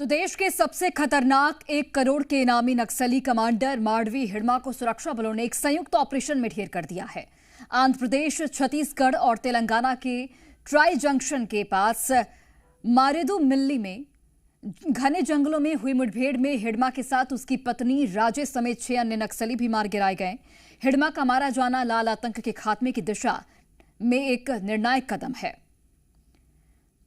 तो देश के सबसे खतरनाक 1 करोड़ के इनामी नक्सली कमांडर माडवी हिडमा को सुरक्षा बलों ने एक संयुक्त ऑपरेशन में ढेर कर दिया है। आंध्र प्रदेश, छत्तीसगढ़ और तेलंगाना के ट्राई जंक्शन के पास मारेदू मिल्ली में घने जंगलों में हुई मुठभेड़ में हिडमा के साथ उसकी पत्नी राजेश समेत 6 अन्य नक्सली भी मार गिराए गए। हिडमा का मारा जाना लाल आतंक के खात्मे की दिशा में एक निर्णायक कदम है।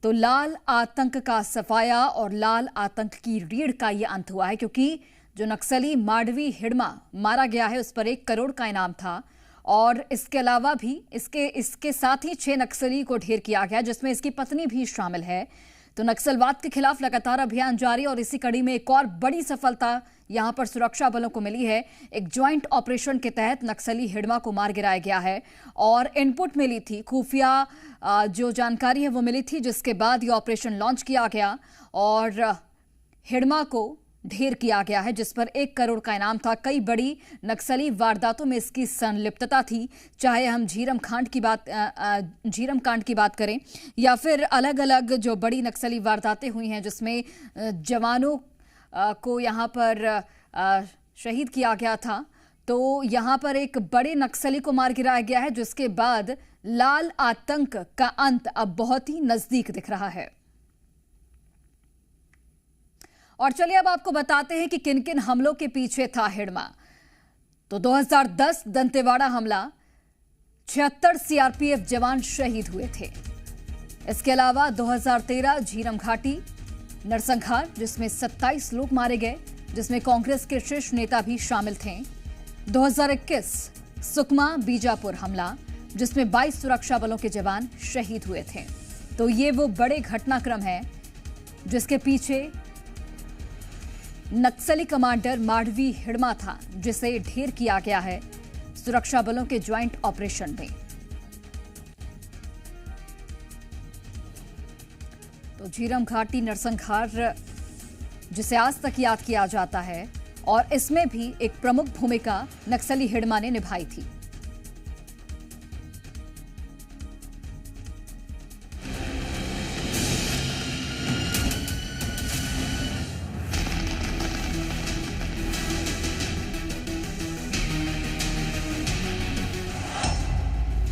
तो लाल आतंक का सफाया और लाल आतंक की रीढ़ का यह अंत हुआ है, क्योंकि जो नक्सली माडवी हिडमा मारा गया है उस पर 1 करोड़ का इनाम था और इसके अलावा भी इसके साथ ही 6 नक्सली को ढेर किया गया, जिसमें इसकी पत्नी भी शामिल है। तो नक्सलवाद के खिलाफ लगातार अभियान जारी और इसी कड़ी में एक और बड़ी सफलता यहां पर सुरक्षा बलों को मिली है। एक ज्वाइंट ऑपरेशन के तहत नक्सली हिडमा को मार गिराया गया है और इनपुट मिली थी, खुफिया जो जानकारी है वो मिली थी, जिसके बाद ये ऑपरेशन लॉन्च किया गया और हिडमा को ढेर किया गया है, जिस पर 1 करोड़ का इनाम था। कई बड़ी नक्सली वारदातों में इसकी संलिप्तता थी, चाहे हम झीरम कांड की बात करें या फिर अलग अलग जो बड़ी नक्सली वारदातें हुई हैं जिसमें जवानों को यहां पर शहीद किया गया था। तो यहां पर एक बड़े नक्सली को मार गिराया गया है, जिसके बाद लाल आतंक का अंत अब बहुत ही नजदीक दिख रहा है। और चलिए अब आपको बताते हैं कि किन किन हमलों के पीछे था हिडमा। तो 2010 दंतेवाड़ा हमला, 76 सीआरपीएफ जवान शहीद हुए थे। इसके अलावा 2013 झीरम घाटी नरसंहार, जिसमें 27 लोग मारे गए, जिसमें कांग्रेस के शीर्ष नेता भी शामिल थे। 2021 सुकमा बीजापुर हमला, जिसमें 22 सुरक्षा बलों के जवान शहीद हुए थे। तो ये वो बड़े घटनाक्रम है जिसके पीछे नक्सली कमांडर माडवी हिडमा था, जिसे ढेर किया गया है सुरक्षा बलों के ज्वाइंट ऑपरेशन में। तो झीरम घाटी नरसंहार जिसे आज तक याद किया जाता है और इसमें भी एक प्रमुख भूमिका नक्सली हिडमा ने निभाई थी।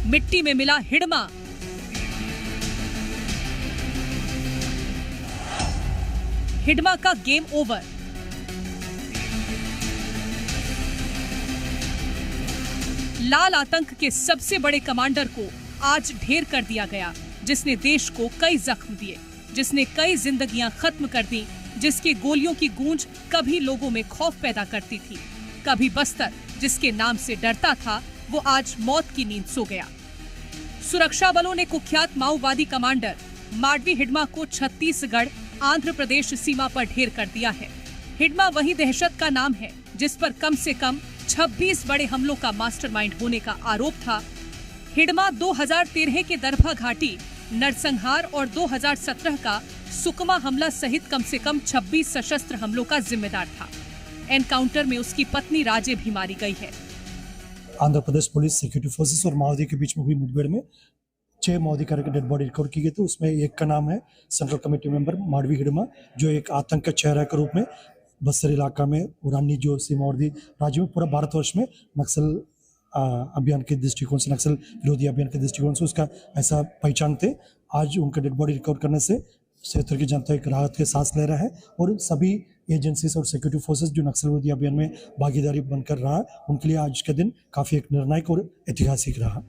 मिट्टी में मिला हिडमा, हिडमा का गेम ओवर। लाल आतंक के सबसे बड़े कमांडर को आज ढेर कर दिया गया, जिसने देश को कई जख्म दिए, जिसने कई जिंदगियां खत्म कर दी, जिसकी गोलियों की गूंज कभी लोगों में खौफ पैदा करती थी। कभी बस्तर जिसके नाम से डरता था, वो आज मौत की नींद सो गया। सुरक्षा बलों ने कुख्यात माओवादी कमांडर माडवी हिडमा को छत्तीसगढ़ आंध्र प्रदेश सीमा पर ढेर कर दिया है। हिडमा वही दहशत का नाम है जिस पर कम से कम 26 बड़े हमलों का मास्टरमाइंड होने का आरोप था। हिडमा 2013 के दरभा घाटी नरसंहार और 2017 का सुकमा हमला सहित कम से कम 26 सशस्त्र हमलों का जिम्मेदार था। एनकाउंटर में उसकी पत्नी राजे भी मारी गई है। Andhra Pradesh police, security forces और माओवादी के बीच में हुई मुठभेड़ में 6 माओवादी के डेड बॉडी रिकवर की गई थी। उसमें एक का नाम है central committee member Madvi Hidma, जो एक आतंक का चेहरा के रूप में बस्तर इलाका में, पुरानी जो सीमावर्ती राज्य में, पूरा भारतवर्ष में नक्सल अभियान के दृष्टिकोण से, नक्सल विरोधी अभियान के दृष्टिकोण से उसका ऐसा पहचान थे। आज उनका डेड बॉडी रिकवर करने से क्षेत्र की जनता एक राहत के सांस ले रहा है और सभी एजेंसीज और सिक्योरिटी फोर्सेस जो नक्सल विरोधी अभियान में भागीदारी बनकर रहा, उनके लिए आज का दिन काफी एक निर्णायक और ऐतिहासिक रहा।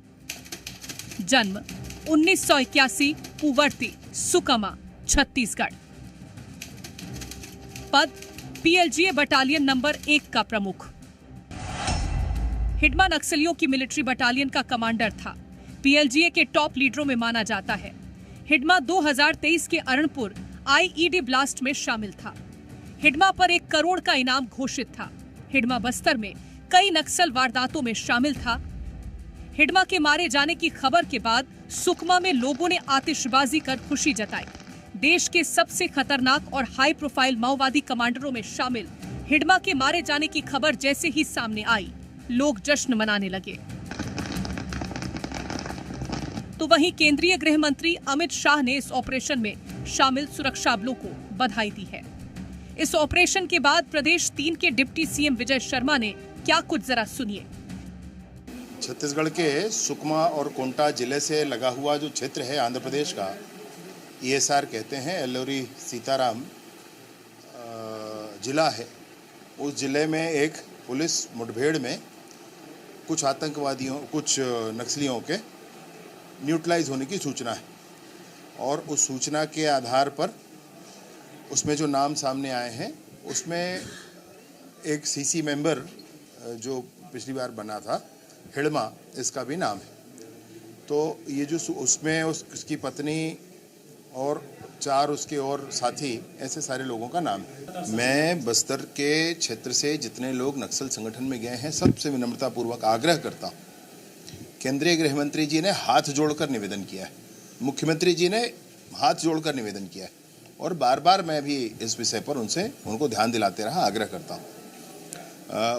जन्म 1981, पुवर्ती, सुकमा, छत्तीसगढ़। पद पीएलजीए बटालियन नंबर 1 का प्रमुख। हिडमा नक्सलियों की मिलिट्री बटालियन का कमांडर था। पीएलजीए के टॉप लीडरों में माना जाता है। हिडमा 2023 के अरणपुर आईईडी ब्लास्ट में शामिल था। हिडमा पर 1 करोड़ का इनाम घोषित था। हिडमा बस्तर में कई नक्सल वारदातों में शामिल था। हिडमा के मारे जाने की खबर के बाद सुकमा में लोगों ने आतिशबाजी कर खुशी जताई। देश के सबसे खतरनाक और हाई प्रोफाइल माओवादी कमांडरों में शामिल हिडमा के मारे जाने की खबर जैसे ही सामने आई, लोग जश्न मनाने लगे। तो वहीं केंद्रीय गृह मंत्री अमित शाह ने इस ऑपरेशन में शामिल सुरक्षा बलों को बधाई दी है। इस ऑपरेशन के बाद प्रदेश 3 के डिप्टी सीएम विजय शर्मा ने क्या कुछ, जरा सुनिए। छत्तीसगढ़ के सुकमा और कोंटा जिले से लगा हुआ जो क्षेत्र है आंध्र प्रदेश का, ESR कहते हैं, एल्लोरी सीताराम जिला है। उस जिले में एक पुलिस मुठभेड़ में कुछ आतंकवादियों, कुछ नक्सलियों के न्यूट्रलाइज होने की सूचना है और उस सूचना के आधार पर उसमें जो नाम सामने आए हैं उसमें एक CC मेंबर जो पिछली बार बना था, हिड़मा, इसका भी नाम है। तो ये जो उसमें उसकी पत्नी और 4 उसके और साथी, ऐसे सारे लोगों का नाम है। मैं बस्तर के क्षेत्र से जितने लोग नक्सल संगठन में गए हैं सबसे विनम्रतापूर्वक आग्रह करता हूँ, केंद्रीय गृह मंत्री जी ने हाथ जोड़कर निवेदन किया है, मुख्यमंत्री जी ने हाथ जोड़कर निवेदन किया है और बार बार मैं भी इस विषय पर उनको ध्यान दिलाते रहा, आग्रह करता हूँ।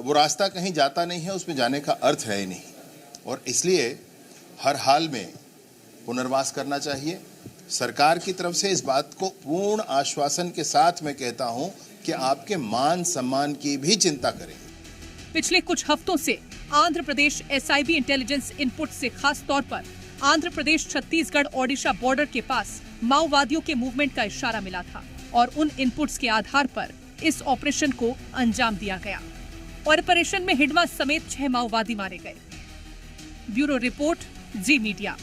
वो रास्ता कहीं जाता नहीं है, उसमें जाने का अर्थ है ही नहीं और इसलिए हर हाल में पुनर्वास करना चाहिए। सरकार की तरफ से इस बात को पूर्ण आश्वासन के साथ मैं कहता हूं कि आपके मान सम्मान की भी चिंता करें। पिछले कुछ हफ्तों से Andhra Pradesh SIB intelligence input से खास तौर पर आंध्र प्रदेश छत्तीसगढ़ ओडिशा बॉर्डर के पास माओवादियों के मूवमेंट का इशारा मिला था और उन इनपुट्स के आधार पर इस ऑपरेशन को अंजाम दिया गया। ऑपरेशन में हिडमा समेत 6 माओवादी मारे गए। ब्यूरो रिपोर्ट, जी मीडिया।